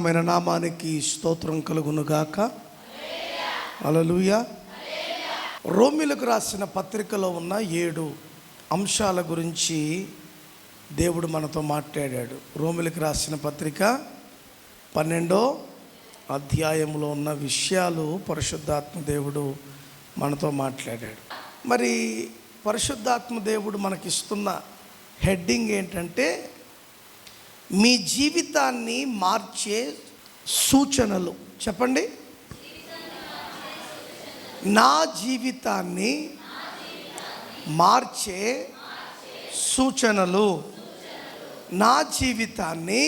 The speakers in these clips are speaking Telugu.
ఘనమైన నామానికి స్తోత్రం కలుగునుగాక. హల్లెలూయా. రోమీలకు రాసిన పత్రికలో ఉన్న 7 అంశాల గురించి దేవుడు మనతో మాట్లాడాడు. రోమీలకు రాసిన పత్రిక 12వ అధ్యాయంలో ఉన్న విషయాలు పరిశుద్ధాత్మ దేవుడు మనతో మాట్లాడాడు. మరి పరిశుద్ధాత్మ దేవుడు మనకిస్తున్న హెడ్డింగ్ ఏంటంటే, మీ జీవితాన్ని మార్చే సూచనలు. చెప్పండి. నా జీవితాన్ని మార్చే సూచనలు. నా జీవితాన్ని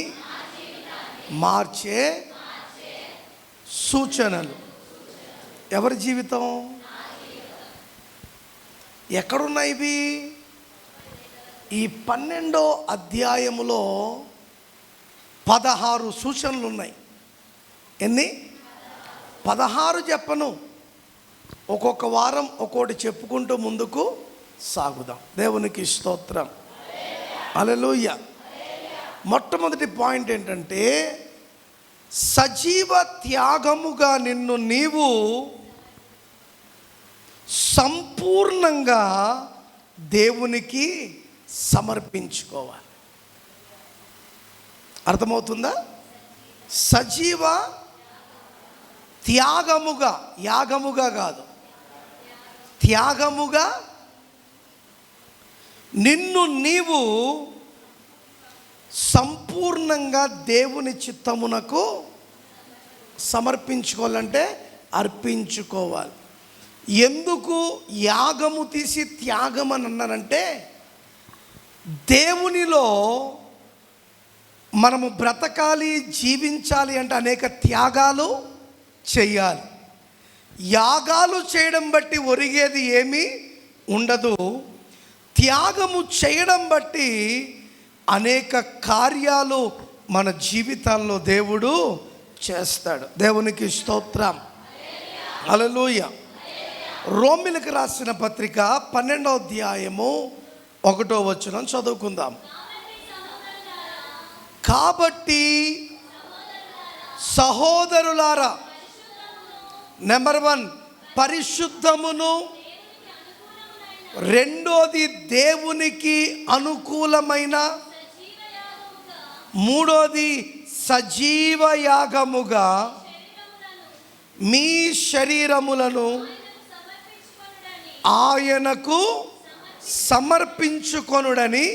మార్చే సూచనలు. ఎవరి జీవితం? ఎక్కడున్నాయి ఇవి? ఈ 12వ అధ్యాయములో 16 సూచనలు ఉన్నాయి. ఎన్ని? 16 చెప్పను, ఒక్కొక్క వారం ఒక్కోటి చెప్పుకుంటూ ముందుకు సాగుదాం. దేవునికి స్తోత్రం. హల్లెలూయా. మొట్టమొదటి పాయింట్ ఏంటంటే, సజీవ త్యాగముగా నిన్ను నీవు సంపూర్ణంగా దేవునికి సమర్పించుకోవాలి. అర్థమవుతుందా? సజీవ త్యాగముగా, యాగముగా కాదు, త్యాగముగా నిన్ను నీవు సంపూర్ణంగా దేవుని చిత్తమునకు సమర్పించుకోవాలంటే అర్పించుకోవాలి. ఎందుకు యాగము తీసి త్యాగం అని అన్నారంటే, దేవునిలో మనము బ్రతకాలి, జీవించాలి అంటే అనేక త్యాగాలు చేయాలి. యాగాలు చేయడం బట్టి ఒరిగేది ఏమీ ఉండదు. త్యాగము చేయడం బట్టి అనేక కార్యాలు మన జీవితాల్లో దేవుడు చేస్తాడు. దేవునికి స్తోత్రం. హల్లెలూయా. రోమీలకు రాసిన పత్రిక 12వ అధ్యాయము 1వ వచనం చదువుకుందాం. కాబట్టి సహోదరులారా, నెంబర్ 1 పరిశుద్ధమును, రెండోది దేవునికి అనుకూలమైన, మూడోది సజీవ యాగముగా మీ శరీరములను ఆయనకు సమర్పించుకొనుడని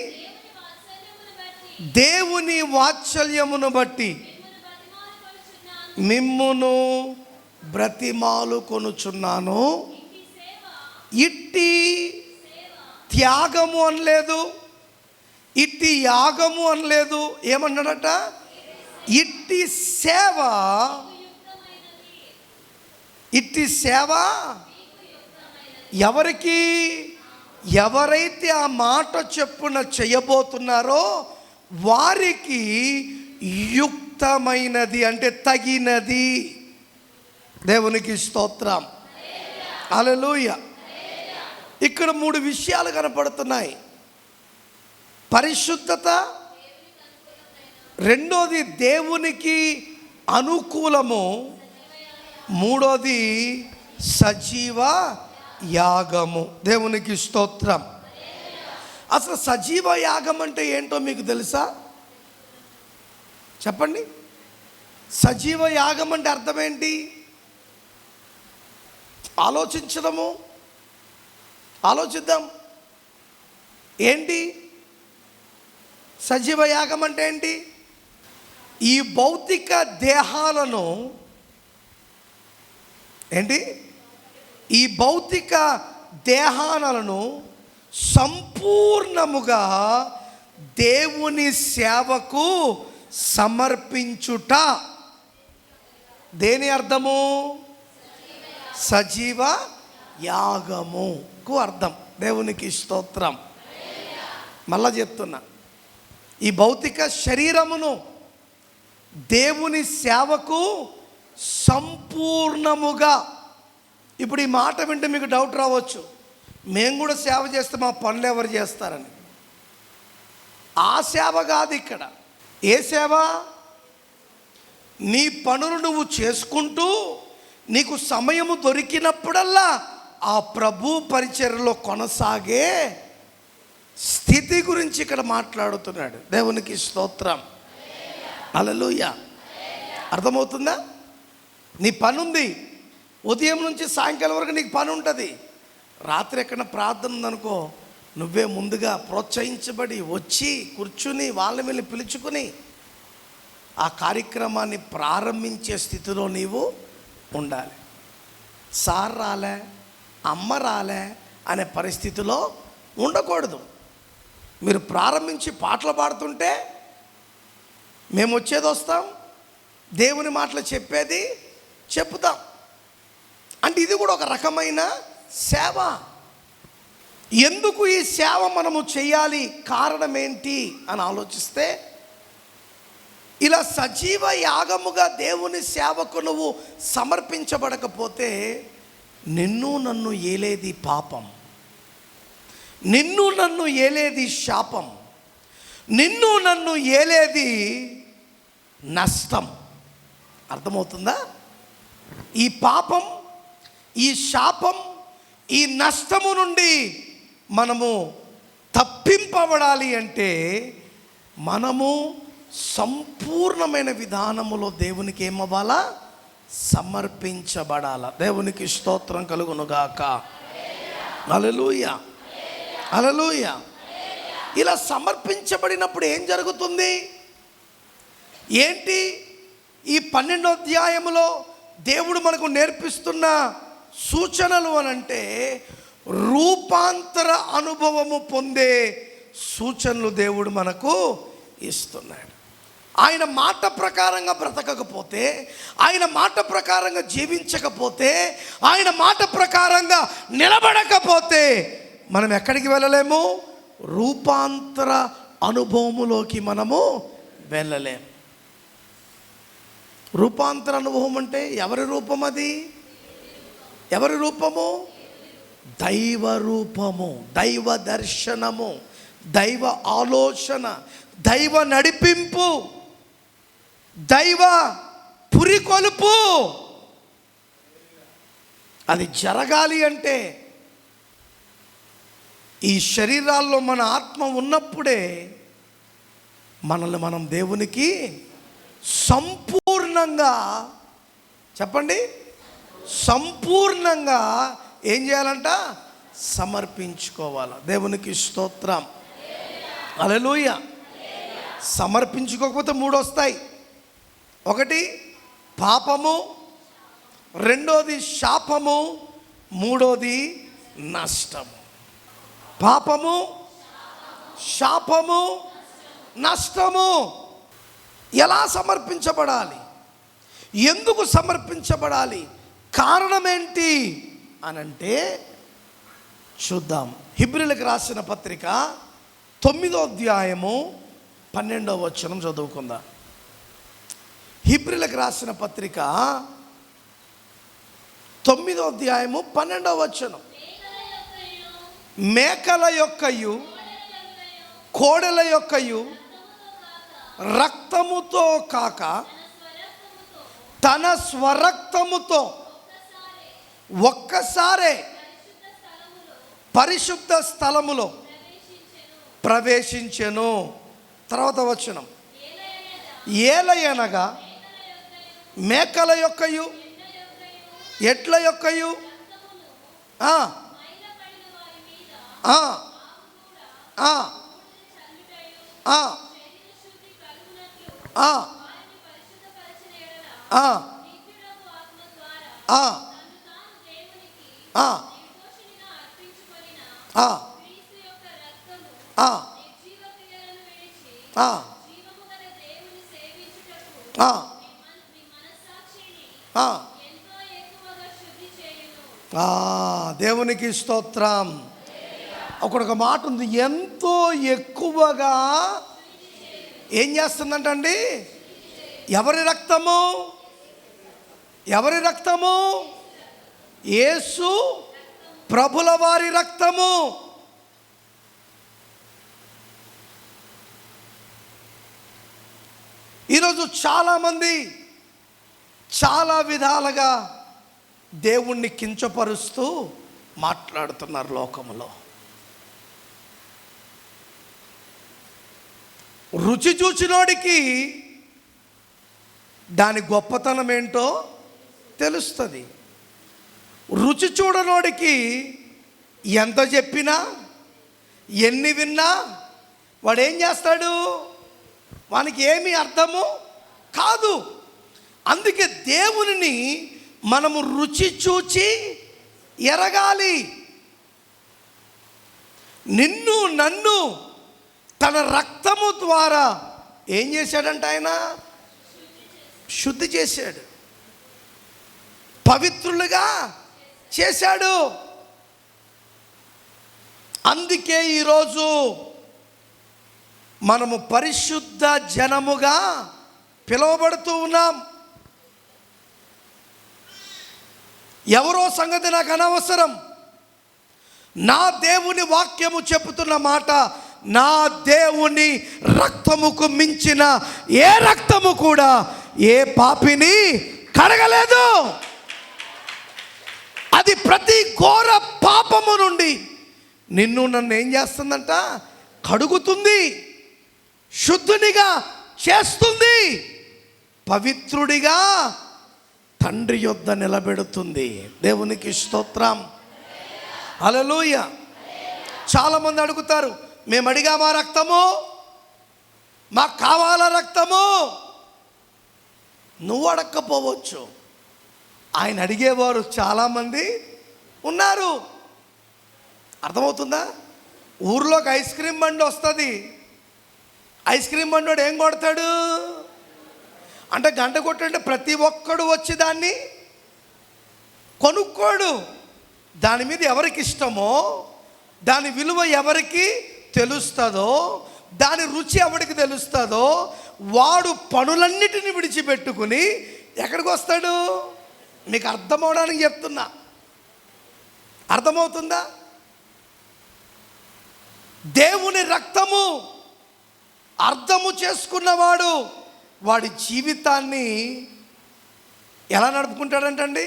దేవుని వాత్సల్యమును బట్టి మిమ్మును బ్రతిమాలు కొనుచున్నాను. ఇట్టి త్యాగము అనలేదు, ఇట్టి యాగము అనలేదు. ఏమన్నాడట? ఇట్టి సేవ. ఇట్టి సేవ ఎవరికి? ఎవరైతే ఆ మాట చెప్పున చేయబోతున్నారో వారికి యుక్తమైనది, అంటే తగినది. దేవునికి స్తోత్రం. హల్లెలూయా. ఇక్కడ 3 విషయాలు కనపడుతున్నాయి. పరిశుద్ధత, రెండోది దేవునికి అనుకూలము, మూడోది సజీవ యాగము. దేవునికి స్తోత్రం. అసలు సజీవ యాగం అంటే ఏంటో మీకు తెలుసా? చెప్పండి. సజీవ యాగం అంటే అర్థం ఏంటి? ఆలోచిద్దాం. ఏంటి సజీవ యాగం అంటే? ఏంటి? ఈ భౌతిక దేహాలను, ఏంటి, ఈ భౌతిక దేహాలను సంపూర్ణముగా దేవుని సేవకు సమర్పించుట. దేని అర్థము? సజీవ యాగముకు అర్థం. దేవునికి స్తోత్రం. మళ్ళా చెప్తున్నా, ఈ భౌతిక శరీరమును దేవుని సేవకు సంపూర్ణముగా. ఇప్పుడు ఈ మాట వింటే మీకు డౌట్ రావచ్చు, మేము కూడా సేవ చేస్తే మా పనులు ఎవరు చేస్తారని. ఆ సేవ కాదు ఇక్కడ. ఏ సేవ? నీ పనులు నువ్వు చేసుకుంటూ నీకు సమయము దొరికినప్పుడల్లా ఆ ప్రభు పరిచర్యలో కొనసాగే స్థితి గురించి ఇక్కడ మాట్లాడుతున్నాడు. దేవునికి స్తోత్రం. హల్లెలూయా. అర్థమవుతుందా? నీ పని ఉంది, ఉదయం నుంచి సాయంకాలం వరకు నీకు పని ఉంటుంది. రాత్రి ఎక్కడ ప్రార్థన ఉందనుకో, నువ్వే ముందుగా ప్రోత్సహించబడి వచ్చి కూర్చుని వాళ్ళని వెళ్ళి పిలుచుకుని ఆ కార్యక్రమాన్ని ప్రారంభించే స్థితిలో నీవు ఉండాలి. సార్ రాలే, అమ్మ రాలే అనే పరిస్థితిలో ఉండకూడదు. మీరు ప్రారంభించి పాటలు పాడుతుంటే మేము వచ్చేది వస్తాం, దేవుని మాటలు చెప్పేది చెప్పుతాం. అంటే ఇది కూడా ఒక రకమైన సేవ. ఎందుకు ఈ సేవ మనము చేయాలి, కారణం ఏంటి అని ఆలోచిస్తే, ఇలా సజీవ యాగముగా దేవుని సేవకు నువ్వు సమర్పించబడకపోతే నిన్ను నన్ను ఏలేది పాపం, నిన్ను నన్ను ఏలేది శాపం, నిన్ను నన్ను ఏలేది నష్టం. అర్థమవుతుందా? ఈ పాపం, ఈ శాపం, ఈ నష్టము నుండి మనము తప్పింపబడాలి అంటే మనము సంపూర్ణమైన విధానములో దేవునికి ఏమవ్వాలా? సమర్పించబడాల. దేవునికి స్తోత్రం కలుగునుగాక. హల్లెలూయా, హల్లెలూయా. ఇలా సమర్పించబడినప్పుడు ఏం జరుగుతుంది? ఏంటి ఈ 12వ అధ్యాయములో దేవుడు మనకు నేర్పిస్తున్న సూచనలు అనంటే, రూపాంతర అనుభవము పొందే సూచనలు దేవుడు మనకు ఇస్తున్నాడు. ఆయన మాట ప్రకారంగా బ్రతకకపోతే, ఆయన మాట ప్రకారంగా జీవించకపోతే, ఆయన మాట ప్రకారంగా నిలబడకపోతే మనం ఎక్కడికి వెళ్ళలేము? రూపాంతర అనుభవములోకి మనము వెళ్ళలేము. రూపాంతర అనుభవం అంటే ఎవరి రూపం? అది ఎవరి రూపము? దైవ రూపము, దైవ దర్శనము, దైవ ఆలోచన, దైవ నడిపింపు, దైవ పురికొలుపు. అది జరగాలి అంటే ఈ శరీరాల్లో మన ఆత్మ ఉన్నప్పుడే మనల్ని మనం దేవునికి సంపూర్ణంగా, చెప్పండి, సంపూర్ణంగా ఏం చేయాలంట? సమర్పించుకోవాలి. దేవునికి స్తోత్రం. హల్లెలూయా. సమర్పించుకోకపోతే 3 వస్తాయి. ఒకటి పాపము, రెండోది శాపము, మూడోది నష్టము. పాపము, శాపము, నష్టము. ఎలా సమర్పించబడాలి? ఎందుకు సమర్పించబడాలి? కారణం ఏంటి అనంటే చూద్దాం. హెబ్రీయులకు రాసిన పత్రిక 9వ అధ్యాయము 12వ వచనం చదువుకుందాం. హెబ్రీయులకు రాసిన పత్రిక 9వ అధ్యాయము 12వ వచనం. మేకల యొక్కయు కోడెల యొక్కయు రక్తముతో కాక తన స్వరక్తముతో ఒక్కసారే పరిశుద్ధ స్థలములో ప్రవేశించెను. తర్వాత వచనం. ఏలయనగా మేకల యొక్కయు ఎట్ల యొక్కయు దేవునికి స్తోత్రం. ఒక మాట ఉంది, ఎంతో ఎక్కువగా ఏం చేస్తుందంటండి? ఎవరి రక్తము? ఎవరి రక్తము? యేసు ప్రభుల వారి రక్తము. ఈరోజు చాలామంది చాలా విధాలుగా దేవుణ్ణి కించపరుస్తూ మాట్లాడుతున్నారు లోకంలో. రుచి చూచినోడికి దాని గొప్పతనం ఏంటో తెలుస్తుంది. రుచి చూడనోడికి ఎంత చెప్పినా ఎన్ని విన్నా వాడు ఏం చేస్తాడు? వానికి ఏమీ అర్థము కాదు. అందుకే దేవునిని మనము రుచి చూచి ఎరగాలి. నిన్ను నన్ను తన రక్తము ద్వారా ఏం చేశాడంట? ఆయన శుద్ధి చేశాడు, పవిత్రులుగా చేశాడు. అందుకే ఈరోజు మనము పరిశుద్ధ జనముగా పిలువబడుతూ ఉన్నాం. ఎవరో సంగతి నాకు అనవసరం. నా దేవుని వాక్యము చెబుతున్న మాట, నా దేవుని రక్తముకు మించిన ఏ రక్తము కూడా ఏ పాపిని కడగలేదు. అది ప్రతి ఘోర పాపము నుండి నిన్ను నన్ను ఏం చేస్తుందంట? కడుగుతుంది, శుద్ధునిగా చేస్తుంది, పవిత్రుడిగా తండ్రి యొద్ద నిలబెడుతుంది. దేవునికి స్తోత్రం, హల్లెలూయా. చాలామంది అడుగుతారు, మేము అడిగామా రక్తము? మాకు కావాలా రక్తము? నువ్వు అడగకపోవచ్చు, ఆయన అడిగేవారు చాలామంది ఉన్నారు. అర్థమవుతుందా? ఊర్లోకి ఐస్ క్రీమ్ బండి వస్తుంది. ఐస్ క్రీమ్ బండి వాడు ఏం కొడతాడు అంటే, గంట కొట్టంటే ప్రతి ఒక్కడు వచ్చి దాన్ని కొనుక్కోడు. దాని మీద ఎవరికి ఇష్టమో, దాని విలువ ఎవరికి తెలుస్తుందో, దాని రుచి ఎవరికి తెలుస్తుందో వాడు పనులన్నిటిని విడిచిపెట్టుకుని ఎక్కడికి వస్తాడు? మీకు అర్థమవడానికి చెప్తున్నా. అర్థమవుతుందా? దేవుని రక్తము అర్థము చేసుకున్నవాడు వాడి జీవితాన్ని ఎలా నడుపుకుంటాడంటండి?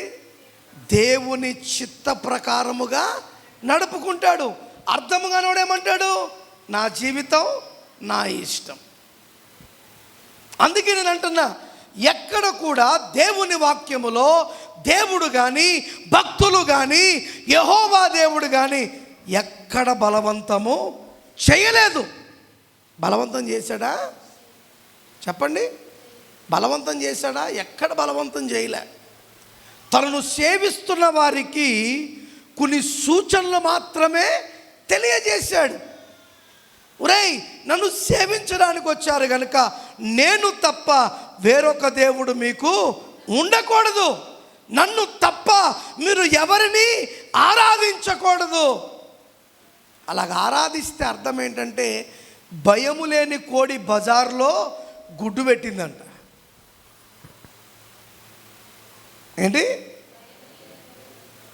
దేవుని చిత్త ప్రకారముగా నడుపుకుంటాడు. అర్థము కానివాడేమంటాడు? నా జీవితం నా ఇష్టం. అందుకే నేను అంటున్నా, ఎక్కడ కూడా దేవుని వాక్యములో దేవుడు కానీ, భక్తులు కానీ, యెహోవా దేవుడు కానీ ఎక్కడ బలవంతము చేయలేదు. బలవంతం చేశాడా? చెప్పండి, బలవంతం చేశాడా? ఎక్కడ బలవంతం చేయలే. తనను సేవిస్తున్న వారికి కొన్ని సూచనలు మాత్రమే తెలియజేశాడు. ఒరేయ్, నన్ను సేవించడానికి వచ్చారు కనుక నేను తప్ప వేరొక దేవుడు మీకు ఉండకూడదు, నన్ను తప్ప మీరు ఎవరిని ఆరాధించకూడదు. అలాగ ఆరాధిస్తే అర్థం ఏంటంటే, భయము లేని కోడి బజార్లో గుడ్డు పెట్టిందంట. ఏంటి?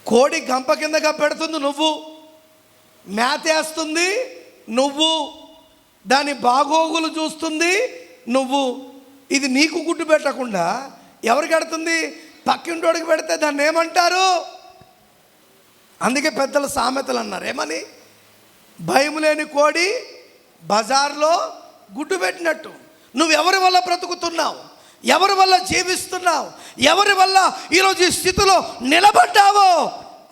కోడి గంప కిందగా పెడుతుంది నువ్వు, మేతేస్తుంది నువ్వు, దాని బాగోగులు చూస్తుంది నువ్వు. ఇది నీకు గుడ్డు పెట్టకుండా ఎవరికి పెడుతుంది? పక్కింటోడికి పెడితే దాన్ని ఏమంటారు? అందుకే పెద్దల సామెతలు అన్నారు, ఏమని? భయం లేని కోడి బజార్లో గుడ్డు పెట్టినట్టు. నువ్వు ఎవరి వల్ల బ్రతుకుతున్నావు? ఎవరి వల్ల జీవిస్తున్నావు? ఎవరి వల్ల ఈరోజు ఈ స్థితిలో నిలబడ్డావో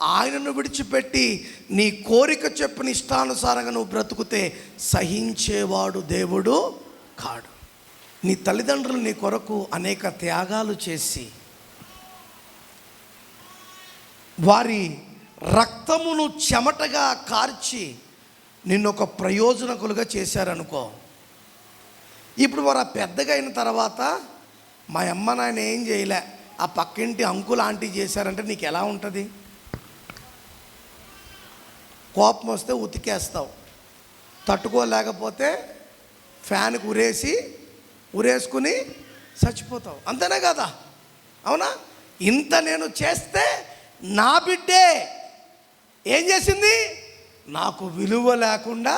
ఆయనను విడిచిపెట్టి నీ కోరిక చెప్పిన ఇష్టానుసారంగా నువ్వు బ్రతుకుతే సహించేవాడు దేవుడు కాడు. నీ తల్లిదండ్రులు నీ కొరకు అనేక త్యాగాలు చేసి వారి రక్తమును చెమటగా కార్చి నిన్నొక ప్రయోజనకులుగా చేశారనుకో. ఇప్పుడు వారు పెద్దగా అయిన తర్వాత మా అమ్మ నాయన ఏం చేయలే, ఆ పక్కింటి అంకుల్ ఆంటీ చేశారంటే నీకు ఎలా ఉంటుంది? కోపం వస్తే ఉతికేస్తావు, తట్టుకోలేకపోతే ఫ్యాన్కి ఉరేసుకుని చచ్చిపోతావు. అంతేనే కదా? అవునా? ఇంత నేను చేస్తే నా బిడ్డే ఏం చేసింది? నాకు విలువ లేకుండా.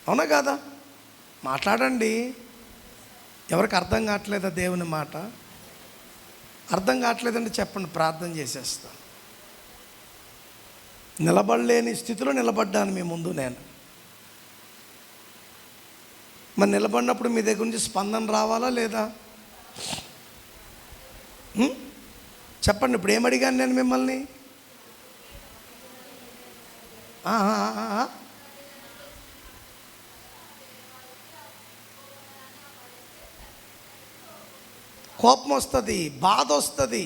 అవునా కదా? మాట్లాడండి. ఎవరికి అర్థం కావట్లేదా దేవుని మాట? అర్థం కావట్లేదంటే చెప్పండి, ప్రార్థన చేసేస్తాను. నిలబడలేని స్థితిలో నిలబడ్డాను మీ ముందు నేను. మరి నిలబడినప్పుడు మీ దగ్గర నుంచి స్పందన రావాలా లేదా? చెప్పండి, ఇప్పుడు ఏమడిగాను నేను మిమ్మల్ని? కోపం వస్తుంది, బాధ వస్తుంది.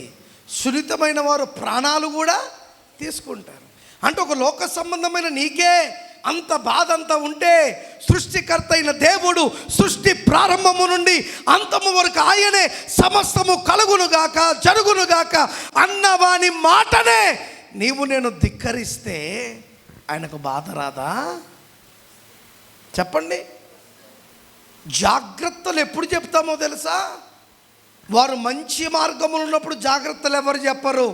సున్నితమైన వారు ప్రాణాలు కూడా తీసుకుంటారు. అంటే ఒక లోక సంబంధమైన నీకే అంత బాధ అంతా ఉంటే, సృష్టికర్త అయిన దేవుడు సృష్టి ప్రారంభము నుండి అంతము వరకు ఆయనే సమస్తము కలుగునుగాక జరుగునుగాక అన్నవాని మాటనే నీవు నేను ధిక్కరిస్తే ఆయనకు బాధ రాదా? చెప్పండి. జాగ్రత్తలు ఎప్పుడు చెప్తామో తెలుసా? వారు మంచి మార్గంలో ఉన్నప్పుడు జాగ్రత్తలు ఎవరు చెప్పరు.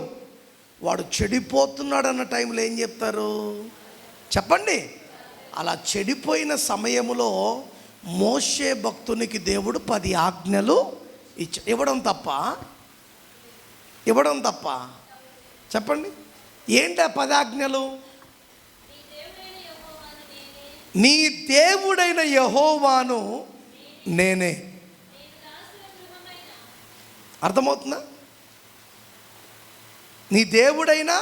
వాడు చెడిపోతున్నాడు అన్న టైంలో ఏం చెప్తారు? చెప్పండి. అలా చెడిపోయిన సమయంలో మోషే భక్తునికి దేవుడు 10 ఆజ్ఞలు ఇవ్వడం తప్ప చెప్పండి. ఏంటి ఆ 10 ఆజ్ఞలు? నీ దేవుడైన యెహోవాను నేనే. అర్థమవుతుందా? నీ దేవుడైన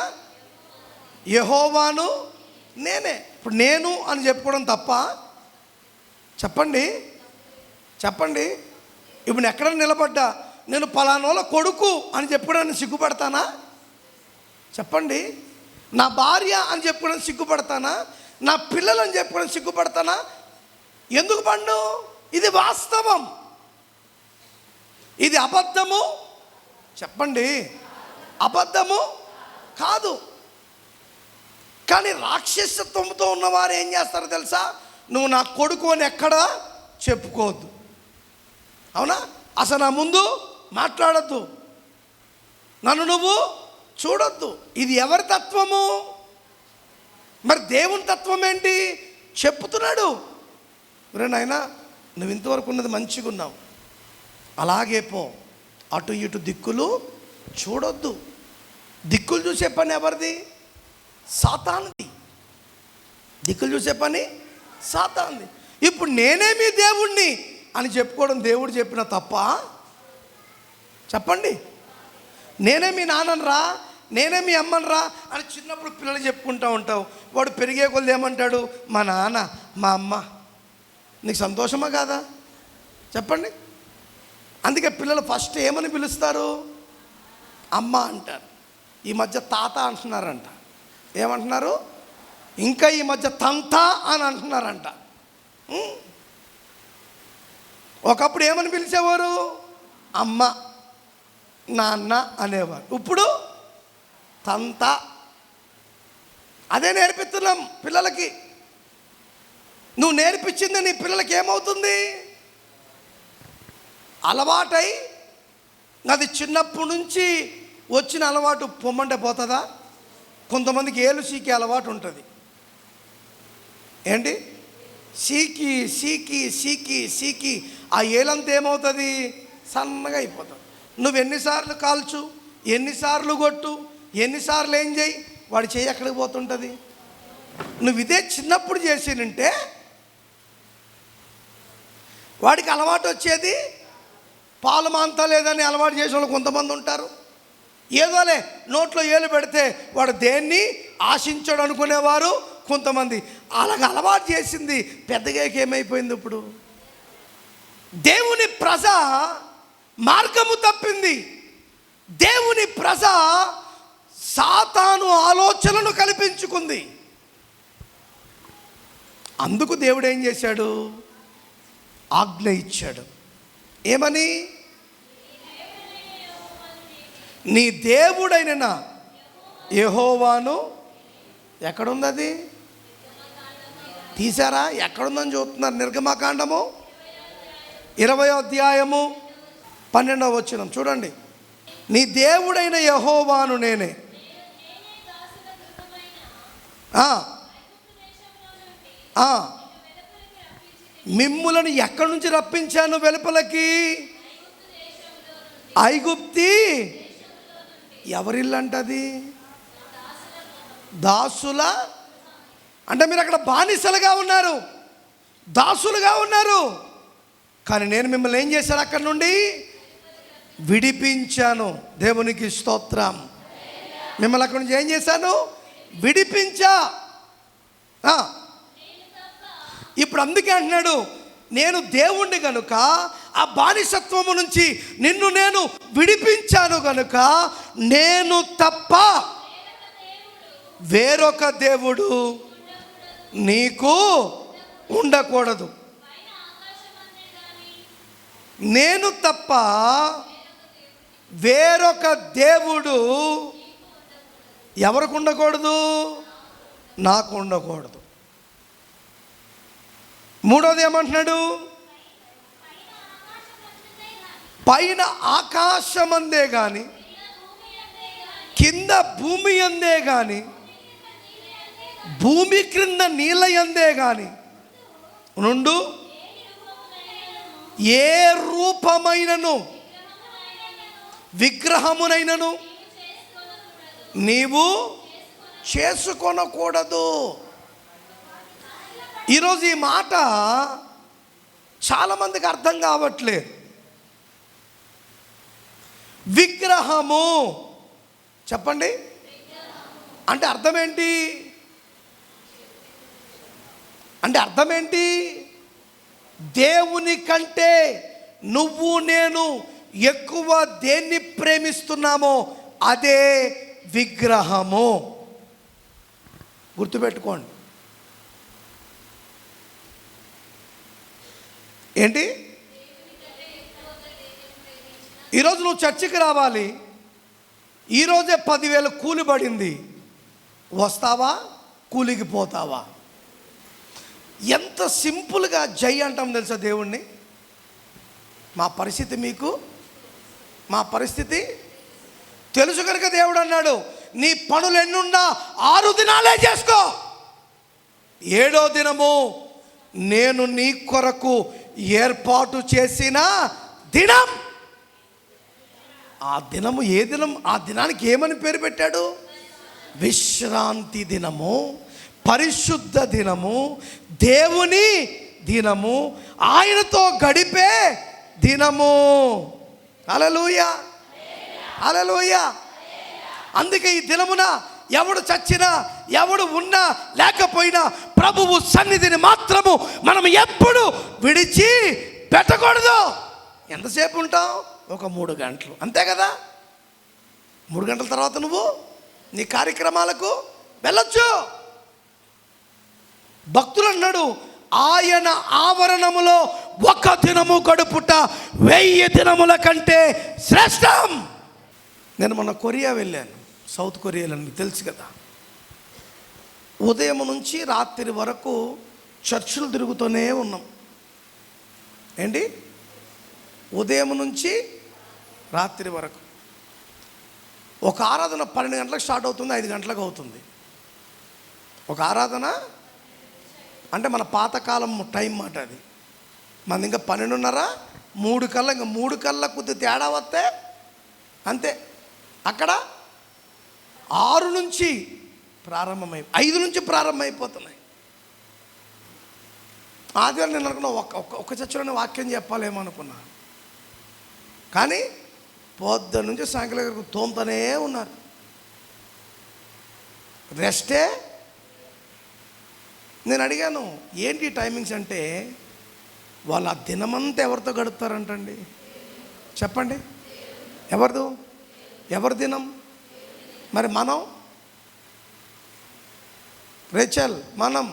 యెహోవాను నేనే. ఇప్పుడు నేను అని చెప్పుకోవడం తప్ప? చెప్పండి. ఇప్పుడు నేను ఎక్కడ నిలబడ్డా నేను పలానోళ్ళ కొడుకు అని చెప్పుకోవడానికి సిగ్గుపడతానా? చెప్పండి. నా భార్య అని చెప్పుకోవడానికి సిగ్గుపడతానా? నా పిల్లలు అని చెప్పుకోవడానికి సిగ్గుపడతానా? ఎందుకు పడ్డు? ఇది వాస్తవం, ఇది అబద్ధము. చెప్పండి, అబద్ధము కాదు. కానీ రాక్షసత్వంతో ఉన్నవారు ఏం చేస్తారో తెలుసా? నువ్వు నా కొడుకు అని ఎక్కడా చెప్పుకోవద్దు, అవునా? అసలు నా ముందు మాట్లాడద్దు, నన్ను నువ్వు చూడొద్దు. ఇది ఎవరి తత్వము? మరి దేవుని తత్వం ఏంటి? చెప్పుతున్నాడు, రే నాయనా నువ్వు ఇంతవరకు ఉన్నది మంచిగా ఉన్నావు, అలాగే పో, అటు ఇటు దిక్కులు చూడొద్దు. దిక్కులు చూసే పని ఎవరిది? సాతానుది. దిక్కులు చూసే పని సాతానుది. ఇప్పుడు నేనే మీ దేవుణ్ణి అని చెప్పుకోవడం దేవుడు చెప్పిన తప్ప? చెప్పండి. నేనే మీ నాన్ననరా, నేనే మీ అమ్మనరా అని చిన్నప్పుడు పిల్లలు చెప్పుకుంటూ ఉంటావు. వాడు పెరిగే కొద్ది ఏమంటాడు? మా నాన్న మా అమ్మ. నీకు సంతోషమా కాదా? చెప్పండి. అందుకే పిల్లలు ఫస్ట్ ఏమని పిలుస్తారు? అమ్మ అంటారు. ఈ మధ్య తాత అంటున్నారంట. ఏమంటున్నారు? ఇంకా ఈ మధ్య తంత అని అంటున్నారంట. ఒకప్పుడు ఏమని పిలిచేవారు? అమ్మ నాన్న అనేవారు. ఇప్పుడు తంత. అదే నేర్పిస్తున్నాం పిల్లలకి. నువ్వు నేర్పించింది నీ పిల్లలకి ఏమవుతుంది? అలవాటై అది చిన్నప్పటి నుంచి వచ్చిన అలవాటు పొమ్మంటే పోతుందా? కొంతమందికి ఏలు సీకే అలవాటు ఉంటుంది. ఏంటి? సీకి సీకి సీకి సీకి ఆ ఏలంతా ఏమవుతుంది? సన్నగా అయిపోతుంది. నువ్వు ఎన్నిసార్లు కాల్చు, ఎన్నిసార్లు కొట్టు, ఎన్నిసార్లు ఏం చేయి, వాడి చెయ్యి ఎక్కడికి పోతుంటుంది? నువ్వు ఇదే చిన్నప్పుడు చేసినంటే వాడికి అలవాటు వచ్చేది. పాలు మాంతా లేదని అలవాటు చేసే వాళ్ళు కొంతమంది ఉంటారు. ఏదోలే నోట్లో ఏలు పెడితే వాడు దేన్ని ఆశించడు అనుకునేవారు కొంతమంది. అలాగ అలవాటు చేసింది పెద్దగా ఏమైపోయింది? ఇప్పుడు దేవుని ప్రజ మార్గము తప్పింది. దేవుని ప్రజ సాతాను ఆలోచనను కల్పించుకుంది. అందుకు దేవుడు ఏం చేశాడు? ఆజ్ఞ ఇచ్చాడు. ఏమని? నీ దేవుడైన యెహోవాను. ఎక్కడుంది అది? తీసారా? ఎక్కడుందని చూస్తున్నారు. నిర్గమకాండము 20వ అధ్యాయము 12వ వచనం చూడండి. నీ దేవుడైన యెహోవాను నేనే. మిమ్ములను ఎక్కడి నుంచి రప్పించాను వెలుపలకి? ఐగుప్తి ఎవరిల్లు అంటది? దాసుల, అంటే మీరు అక్కడ బానిసలుగా ఉన్నారు, దాసులుగా ఉన్నారు. కానీ నేను మిమ్మల్ని ఏం చేశాను? అక్కడి నుండి విడిపించాను. దేవునికి స్తోత్రం. మిమ్మల్ని అక్కడి నుంచి ఏం చేశాను? విడిపించా. ఇప్పుడు అందుకే అంటున్నాడు, నేను దేవుణ్ణి కనుక ఆ బానిసత్వము నుంచి నిన్ను నేను విడిపించాను కనుక నేను తప్ప వేరొక దేవుడు నీకు ఉండకూడదు. నేను తప్ప వేరొక దేవుడు ఎవరికి ఉండకూడదు? నాకు ఉండకూడదు. మూడోది ఏమంటున్నాడు? పైన ఆకాశమందే గాని కింద భూమి అందే గాని భూమి క్రింద నీళ్ళ యందే గాని నుండు ఏ రూపమైనను విగ్రహమునైనను నీవు చేసుకొనకూడదు. ఈరోజు ఈ మాట చాలామందికి అర్థం కావట్లేదు. విగ్రహము చెప్పండి అంటే అర్థం ఏంటి? అంటే అర్థం ఏంటి? దేవుని కంటే నువ్వు నేను ఎక్కువ దేన్ని ప్రేమిస్తున్నామో అదే విగ్రహము. గుర్తుపెట్టుకోండి. ఏంటి? ఈరోజు నువ్వు చర్చికి రావాలి, ఈరోజే 10,000 కూలి పడింది, వస్తావా? కూలికి పోతావా? ఎంత సింపుల్గా జై అంటాం తెలుసా దేవుణ్ణి. మా పరిస్థితి మీకు, మా పరిస్థితి తెలుసు కనుక దేవుడు అన్నాడు, నీ పనులు ఎన్నున్నా 6 దినాలే చేసుకో, 7వ దినము నేను నీ కొరకు ఏర్పాటు చేసిన దినం. ఆ దినము ఏ దినం? ఆ దినానికి ఏమని పేరు పెట్టాడు? విశ్రాంతి దినము, పరిశుద్ధ దినము, దేవుని దినము, ఆయనతో గడిపే దినము. హల్లెలూయా, హల్లెలూయా. అందుకే ఈ దినమున ఎవడు చచ్చినా ఎవడు ఉన్నా లేకపోయినా ప్రభువు సన్నిధిని మాత్రము మనం ఎప్పుడు విడిచి పెట్టకూడదు. ఎంతసేపు ఉంటావు? ఒక 3 గంటలు, అంతే కదా. 3 గంటల తర్వాత నువ్వు నీ కార్యక్రమాలకు వెళ్ళొచ్చు. భక్తులు అన్నాడు, ఆయన ఆవరణములో 1 దినము గడుపుట 1000 దినముల కంటే శ్రేష్టం. నేను మొన్న కొరియా వెళ్ళాను, సౌత్ కొరియాలో, మీకు తెలుసు కదా. ఉదయం నుంచి రాత్రి వరకు చర్చిలు తిరుగుతూనే ఉన్నాం. ఏంటి? ఉదయం నుంచి రాత్రి వరకు. ఒక ఆరాధన 12 గంటలకు స్టార్ట్ అవుతుంది, 5 గంటలకు అవుతుంది. ఒక ఆరాధన అంటే మన పాతకాలం టైం మాట అది. మనది ఇంకా 12:30, 3 కల్లా, ఇంకా 3 కల్లా కొద్ది తేడా వస్తే అంతే. అక్కడ 6 నుంచి ప్రారంభమై 5 నుంచి ప్రారంభమైపోతున్నాయి. ఆదివారం నేను అనుకున్నా ఒక్క చర్చలోనే వాక్యం చెప్పాలేమనుకున్నా, కానీ పొద్దున్న నుంచి సాయంకాలం వరకు తోముతూనే ఉన్నారు. రెస్టే. నేను అడిగాను ఏంటి టైమింగ్స్ అంటే, వాళ్ళు ఆ దినమంతా ఎవరితో గడుపుతారంటండి? చెప్పండి, ఎవరి దినం? మరి మనం రేచల్ మనం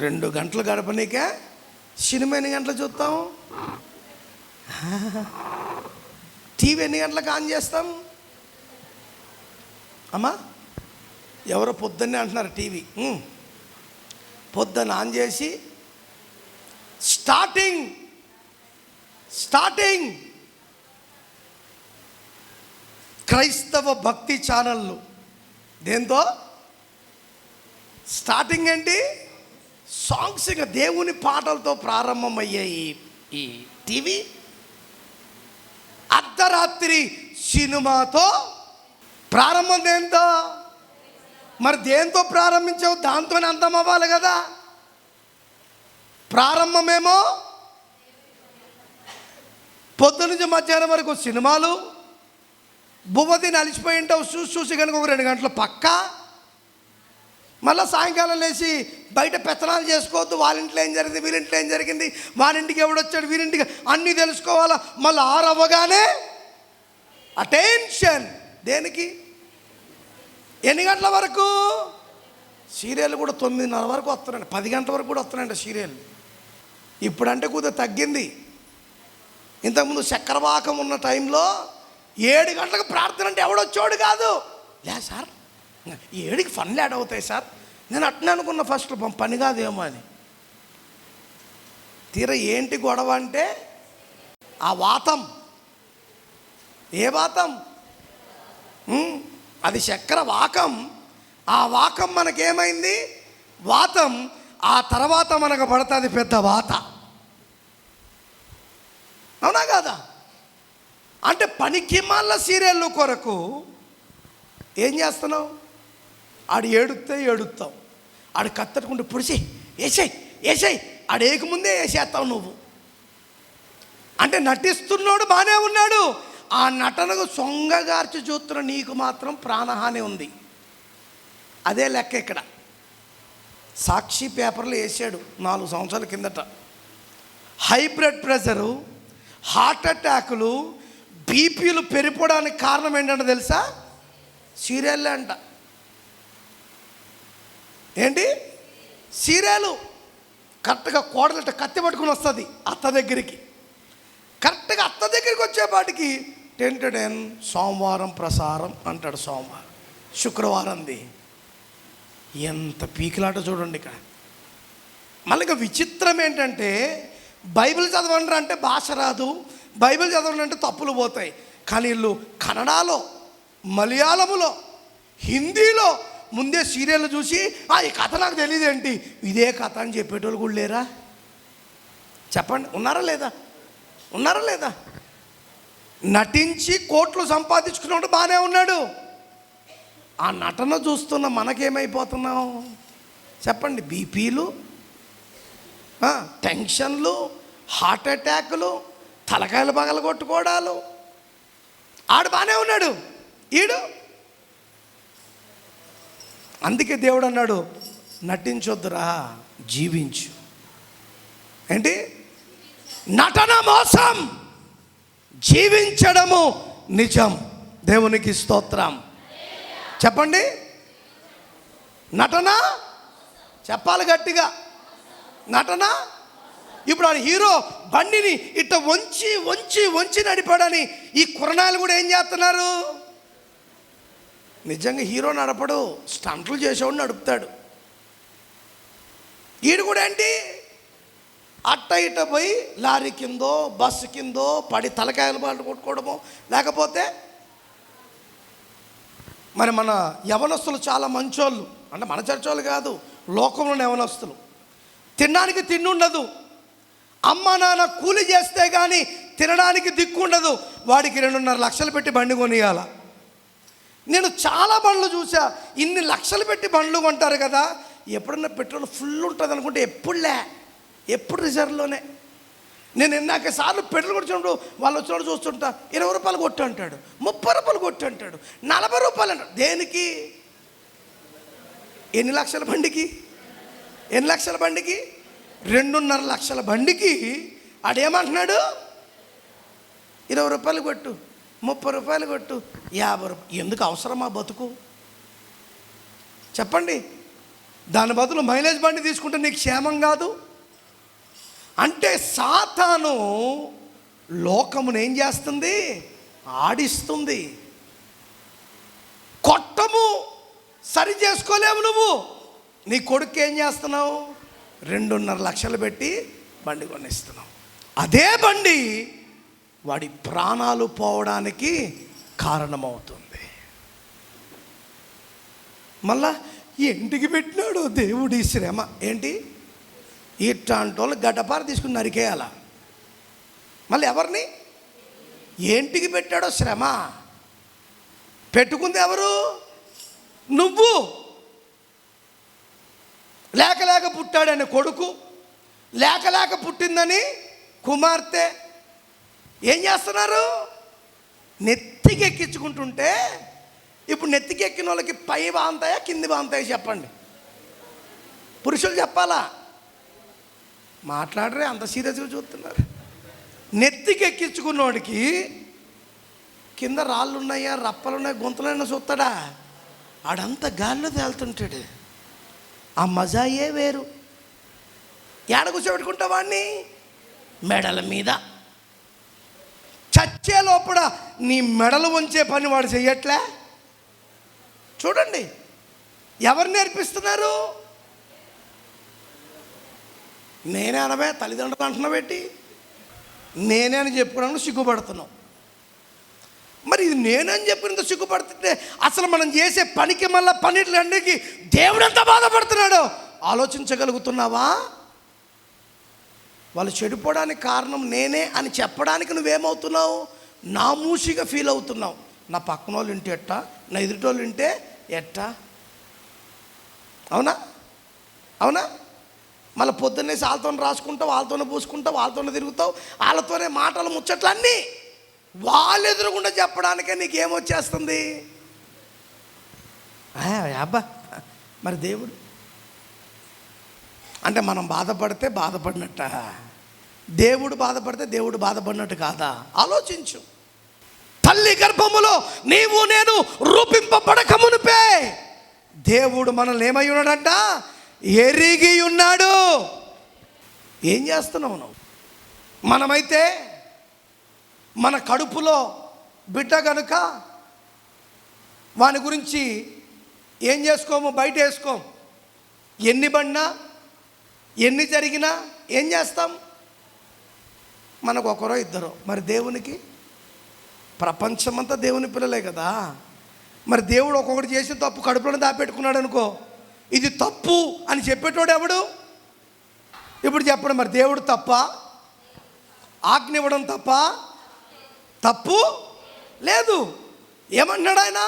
2 గంటలు గడపనీకే సినిమా ఎన్ని గంటలు చూస్తాం? టీవీ ఎన్ని గంటలకు ఆన్ చేస్తాం? అమ్మా ఎవరో పొద్దున్నే అంటున్నారు టీవీ పొద్దున్న ఆన్ చేసి స్టార్టింగ్ క్రైస్తవ భక్తి ఛానళ్ళు. దేంతో స్టార్టింగ్ ఏంటి? సాంగ్స్, ఇంకా దేవుని పాటలతో ప్రారంభమయ్యే ఈ టీవీ అర్ధరాత్రి సినిమాతో ప్రారంభం. దేంతో? మరి దేంతో ప్రారంభించావు? దాంతోనే అంతం అవ్వాలి కదా. ప్రారంభమేమో పొద్దు నుంచి మధ్యాహ్నం వరకు సినిమాలు, బువ్వతిని అలిసిపోయి ఉంటావు, చూసి కనుక ఒక 2 గంటలు పక్కా. మళ్ళీ సాయంకాలం లేచి బయట పెత్తనాలు చేసుకోవద్దు. వాళ్ళింట్లో ఏం జరిగింది, వీళ్ళింట్లో ఏం జరిగింది, వారింటికి ఎవడొచ్చాడు, వీరింటికి అన్నీ తెలుసుకోవాలా. మళ్ళీ 6 అవ్వగానే అటెన్షన్. దేనికి? ఎన్ని గంటల వరకు? సీరియల్ కూడా 9:30 వరకు వస్తున్నాయండి, 10 గంటల వరకు కూడా వస్తున్నాయండి సీరియల్. ఇప్పుడంటే కొద్దిగా తగ్గింది. ఇంతకుముందు చక్రవాకం ఉన్న టైంలో 7 గంటలకు ప్రార్థన అంటే ఎవడొచ్చాడు కాదు. లే సార్, 7కి ఫన్లు యాడ్ అవుతాయి సార్. నేను అట్నే అనుకున్న ఫస్ట్, పని కాదేమో అని. తీరా ఏంటి గొడవ అంటే ఆ వాతం. ఏ వాతం? అది చక్రవాకం. ఆ వాకం మనకేమైంది? వాతం. ఆ తర్వాత మనకు పడుతుంది పెద్ద వాత. అవునా కాదా? అంటే పనికి మళ్ళా సీరియల్ కొరకు ఏం చేస్తున్నావు? ఆడు ఏడుస్తావు, ఆడు కత్తట్టుకుంటే పొడిచి వేసేయి, ఆడు ఏకముందే వేసేస్తావు నువ్వు. అంటే నటిస్తున్నాడు, బాగానే ఉన్నాడు. ఆ నటనకు సొంగగార్చి చూస్తున్న నీకు మాత్రం ప్రాణహాని ఉంది. అదే లెక్క ఇక్కడ. సాక్షి పేపర్లో వేసాడు 4 సంవత్సరాల కిందట. హై బ్లడ్ ప్రెషరు, హార్ట్ అటాకులు, బీపీలు పెరిగిపోవడానికి కారణం ఏంటంటే తెలుసా? సీరియల్లే అంట. ఏంటి? సీరియలు. కరెక్ట్గా కోడలట కత్తి పట్టుకుని వస్తుంది అత్త దగ్గరికి. కరెక్ట్గా అత్త దగ్గరికి వచ్చేపాటికి 10 to 10 సోమవారం ప్రసారం అంటాడు. సోమవారం, శుక్రవారంది. ఎంత పీకిలాట చూడండి ఇక్కడ. మళ్ళీ ఇంకా విచిత్రం ఏంటంటే, బైబిల్ చదవండి అంటే భాష రాదు, బైబిల్ చదవండి అంటే తప్పులు పోతాయి. కానీ వీళ్ళు కన్నడలో, మలయాళములో, హిందీలో ముందే సీరియల్ చూసి ఈ కథ నాకు తెలియదేంటి, ఇదే కథ అని చెప్పేటోళ్ళు కూడా లేరా? చెప్పండి, ఉన్నారా లేదా? నటించి కోట్లు సంపాదించుకున్నాడు, బాగానే ఉన్నాడు. ఆ నటన చూస్తున్న మనకేమైపోతున్నాం చెప్పండి? బీపీలు, టెన్షన్లు, హార్ట్ అటాకులు, తలకాయలు పగలు కొట్టుకోవడాలు. ఆడు బాగానే ఉన్నాడు, ఈడు. అందుకే దేవుడు అన్నాడు, నటించొద్దురా, జీవించు. ఏంటి? నటన మోసం, జీవించడము నిజం. దేవునికి స్తోత్రం. చెప్పండి. నటన చెప్పాలి గట్టిగా. నటన. ఇప్పుడు ఆ హీరో బండిని ఇట్ట వంచి నడిపాడని ఈ కుర్రాళ్ళు కూడా ఏం చేస్తున్నారు? నిజంగా హీరో నడపడు, స్టంట్లు చేసేవాడు నడుపుతాడు. ఈడు కూడా ఏంటి, అట్ట ఇట్ట పోయి లారీ కిందో బస్సు కిందో పడి తలకాయలు బాటు కొట్టుకోవడమో, లేకపోతే మరి మన యవనస్తులు చాలా మంచోళ్ళు, అంటే మన చర్చోళ్ళు కాదు, లోకంలోని యవనస్తులు. తినడానికి తిండి ఉండదు, అమ్మ నాన్న కూలి చేస్తే కానీ తినడానికి దిక్కు ఉండదు. వాడికి 2.5 లక్షలు పెట్టి బండి కొనియాల. నేను చాలా బండ్లు చూసా, ఇన్ని లక్షలు పెట్టి బండ్లు కొంటారు కదా, ఎప్పుడన్నా పెట్రోల్ ఫుల్ ఉంటుంది అనుకుంటే ఎప్పుడు రిజర్వ్లోనే. నేను ఎన్నాక సార్లు పెట్రోల్ కొట్టినప్పుడు వాళ్ళు వచ్చినప్పుడు చూస్తుంటా, 20 రూపాయలు కొట్టు అంటాడు, 30 రూపాయలు కొట్టు అంటాడు, 40 రూపాయలు అంటాడు. దేనికి? ఎన్ని లక్షల బండికి? 2.5 లక్షల బండికి ఆడేమంటున్నాడు? 20 రూపాయలు కొట్టు, 30 రూపాయలు కొట్టు, 50 రూపాయలు. ఎందుకు అవసరమా బతుకు చెప్పండి? దాని బదులు మైలేజ్ బండి తీసుకుంటే నీకు క్షేమం కాదు. అంటే సాతాను లోకమును ఏం చేస్తుంది? ఆడిస్తుంది. కొట్టము సరి చేసుకోలేవు నువ్వు. నీ కొడుకు ఏం చేస్తున్నావు? 2.5 లక్షలు పెట్టి బండి కొనిస్తున్నావు. అదే బండి వాడి ప్రాణాలు పోవడానికి కారణమవుతుంది. మళ్ళా ఇంటికి పెట్టినాడు దేవుడి శ్రమ. ఏంటి? ఇట్లాంటి వాళ్ళు గడ్డపార తీసుకుని నరికేయాల. మళ్ళీ ఎవరిని ఏంటికి పెట్టాడో శ్రమ పెట్టుకుంది ఎవరు? నువ్వు. లేక లేక పుట్టాడని కొడుకు, లేక లేక పుట్టిందని కుమార్తె ఏం చేస్తున్నారు? నెత్తికి ఎక్కించుకుంటుంటే, ఇప్పుడు నెత్తికి ఎక్కిన వాళ్ళకి పై బాగుంటాయా కింది బాగుంటాయా చెప్పండి? పురుషులు చెప్పాలా? మాట్లాడరే, అంత సీరియస్గా చూస్తున్నారు. నెత్తికి ఎక్కించుకున్నోడికి కింద రాళ్ళు ఉన్నాయా రప్పలు ఉన్నాయా గుంతలైనా చూస్తాడా? ఆడంతా గాల్లో తేలుతుంటాడు. ఆ మజాయే వేరు. ఏడ కూర్చోబెట్టుకుంటావు వాడిని? మెడల మీద. చచ్చే లోపల నీ మెడలు వంచే పని వాడు చెయ్యట్లే. చూడండి, ఎవరు నేర్పిస్తున్నారు? నేనే అనవే, తల్లిదండ్రులు అంటున్నావు పెట్టి నేనే అని చెప్పుకోవడానికి సిగ్గుపడుతున్నావు. మరి ఇది నేనని చెప్పినంత సిగ్గుపడుతుంటే అసలు మనం చేసే పనికి మళ్ళీ పన్నిటిలన్నిటికీ దేవుడు ఎంత బాధపడుతున్నాడో ఆలోచించగలుగుతున్నావా? వాళ్ళు చెడిపోవడానికి కారణం నేనే అని చెప్పడానికి నువ్వేమవుతున్నావు? నామూషిగా ఫీల్ అవుతున్నావు. నా పక్కన వాళ్ళు వింటే ఎట్టా, నా ఎదుటోళ్ళు వింటే ఎట్టా? అవునా? అవునా? మళ్ళీ పొద్దున్నేసి వాళ్ళతోనే రాసుకుంటావు, వాళ్ళతోనే పూసుకుంటావు, వాళ్ళతోనే తిరుగుతావు, వాళ్ళతోనే మాటలు ముచ్చట్లన్నీ వాళ్ళు ఎదురుగుండా చెప్పడానికే నీకేమొచ్చేస్తుంది? అబ్బా. మరి దేవుడు అంటే మనం బాధపడితే బాధపడినట్ట, దేవుడు బాధపడితే దేవుడు బాధపడినట్టు కాదా? ఆలోచించు. తల్లి గర్భములో నీవు నేను రూపింపబడక మునిపే దేవుడు మనల్ని ఏమై ఉన్నాడంట? ఎరిగి ఉన్నాడు. ఏం చేస్తున్నావు నువ్వు? మనమైతే మన కడుపులో బిడ్డ కనుక వాని గురించి ఏం చేసుకోము, బయట వేసుకోము. ఎన్ని పడినా ఎన్ని జరిగినా ఏం చేస్తాం? మనకు ఒకరో ఇద్దరు. మరి దేవునికి ప్రపంచమంతా దేవుని పిల్లలే కదా. మరి దేవుడు ఒక్కొక్కటి చేసి తప్పు కడుపులో దాపెట్టుకున్నాడు అనుకో, ఇది తప్పు అని చెప్పేటోడు ఎవడు? ఇప్పుడు చెప్పండి, మరి దేవుడు తప్ప? ఆజ్ఞ ఇవ్వడం తప్ప? తప్పు లేదు. ఏమన్నాడు ఆయన?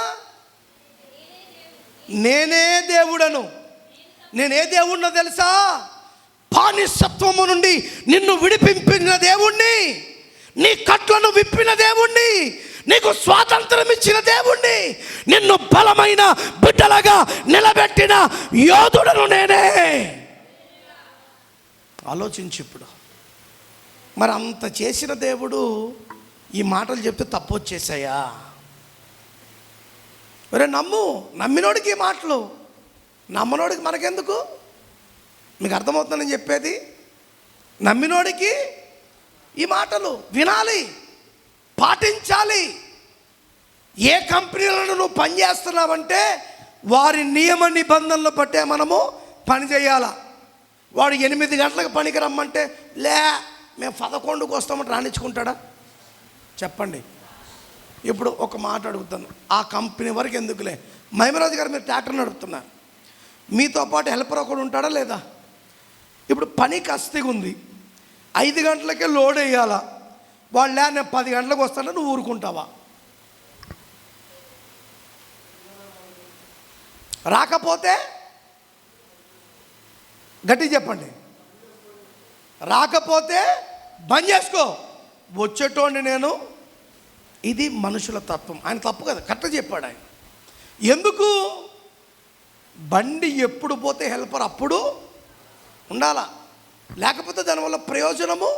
నేనే దేవుడను. నేనే దేవుడినో తెలుసా? బానిసత్వము నుండి నిన్ను విడిపించిన దేవుణ్ణి, నీ కట్లను విప్పిన దేవుణ్ణి, నీకు స్వాతంత్రం ఇచ్చిన దేవుణ్ణి, నిన్ను బలమైన బిడ్డలాగా నిలబెట్టిన యోధుడను నేనే. ఆలోచించు ఇప్పుడు. మరి అంత చేసిన దేవుడు ఈ మాటలు చెప్తే తప్పు వచ్చేసాయా? ఒరే నమ్ము. నమ్మినోడికి ఈ మాటలు, నమ్మనోడికి మనకెందుకు? మీకు అర్థమవుతుందని చెప్పేది. నమ్మినోడికి ఈ మాటలు వినాలి, పాటించాలి. ఏ కంపెనీలను నువ్వు పనిచేస్తున్నావంటే వారి నియమ నిబంధనలు బట్టే మనము పని చేయాల. వాడు 8 గంటలకు పనికి రమ్మంటే లే మేము 11కు వస్తామంటే రాణించుకుంటాడా? చెప్పండి. ఇప్పుడు ఒక మాట అడుగుతాను, ఆ కంపెనీ వరకు ఎందుకులే. మహిమరాజు గారు మీరు ట్రాక్టర్ నడుపుతున్నారు, మీతో పాటు హెల్పర్ ఒకడు ఉంటాడా లేదా? ఇప్పుడు పని కస్తిగా ఉంది, 5 గంటలకే లోడ్ వేయాలా. వాళ్ళు నేను 10 గంటలకు వస్తానని నువ్వు ఊరుకుంటావా? రాకపోతే గట్టి చెప్పండి. రాకపోతే బంద్ చేసుకో. వచ్చేటోండి నేను. ఇది మనుషుల తత్వం. ఆయన తప్పు కదా, కరెక్ట్గా చెప్పాడు ఆయన. ఎందుకు? బండి ఎప్పుడు పోతే హెల్పర్ అప్పుడు ఉండాలా, లేకపోతే దానివల్ల ప్రయోజనము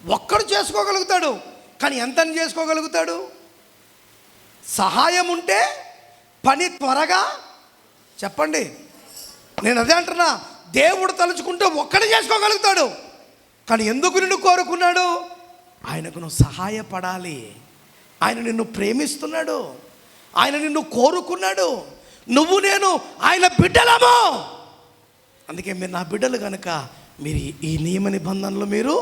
ఒక్కడు చేసుకోగలుగుతాడు. కానీ ఎంతని చేసుకోగలుగుతాడు? సహాయం ఉంటే పని త్వరగా. చెప్పండి. నేను అదే అంటున్నా, దేవుడు తలుచుకుంటే ఒక్కడే చేసుకోగలుగుతాడు. కానీ ఎందుకు నిన్ను కోరుకున్నాడు? ఆయనకు నువ్వు సహాయపడాలి. ఆయన నిన్ను ప్రేమిస్తున్నాడు, ఆయన నిన్ను కోరుకున్నాడు. నువ్వు నేను ఆయన బిడ్డలము. అందుకే మీరు నా బిడ్డలు కనుక మీరు ఈ నియమ నిబంధనలు మీరు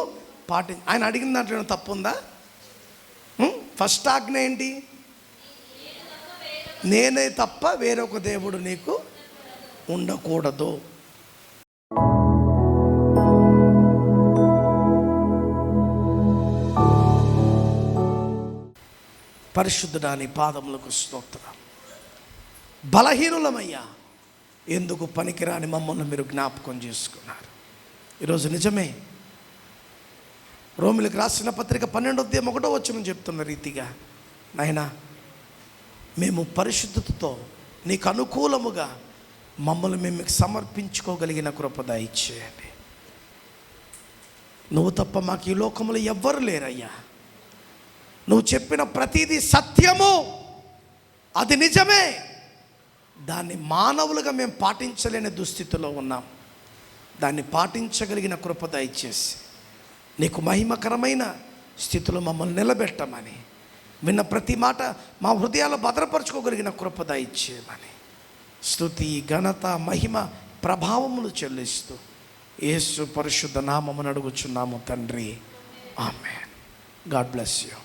ఆయన అడిగిన దాంట్లో తప్పు ఉందా? ఫస్ట్ ఆజ్ఞ ఏంటి? నేనే తప్ప వేరొక దేవుడు నీకు ఉండకూడదు. పరిశుద్ధుడా నీ పాదములకు స్తోత్రం. బలహీనులమయ్యా, ఎందుకు పనికిరాని మమ్మల్ని మీరు జ్ఞాపకం చేసుకున్నారు. ఈరోజు నిజమే రోమిలకు రాసిన పత్రిక 12:1 చెప్తున్న రీతిగా, నాయనా మేము పరిశుద్ధతతో నీకు అనుకూలముగా మమ్మల్ని మేము మీకు సమర్పించుకోగలిగిన కృప దయచేయండి. నువ్వు తప్ప మాకు ఈ లోకంలో ఎవ్వరు లేరయ్యా. నువ్వు చెప్పిన ప్రతిదీ సత్యము, అది నిజమే. దాన్ని మానవులుగా మేము పాటించలేని దుస్థితిలో ఉన్నాం. దాన్ని పాటించగలిగిన కృప దయచేసి నీకు మహిమకరమైన స్థితిలో మమ్మల్ని నిలబెట్టమని, విన్న ప్రతి మాట మా హృదయాల్లో భద్రపరచుకోగలిగిన కృప దయచేయమని స్తుతి, ఘనత, మహిమ, ప్రభావములు చెల్లిస్తూ యేసు పరిశుద్ధ నామమున అడుగుచున్నాము తండ్రి. ఆమేన్. God bless you.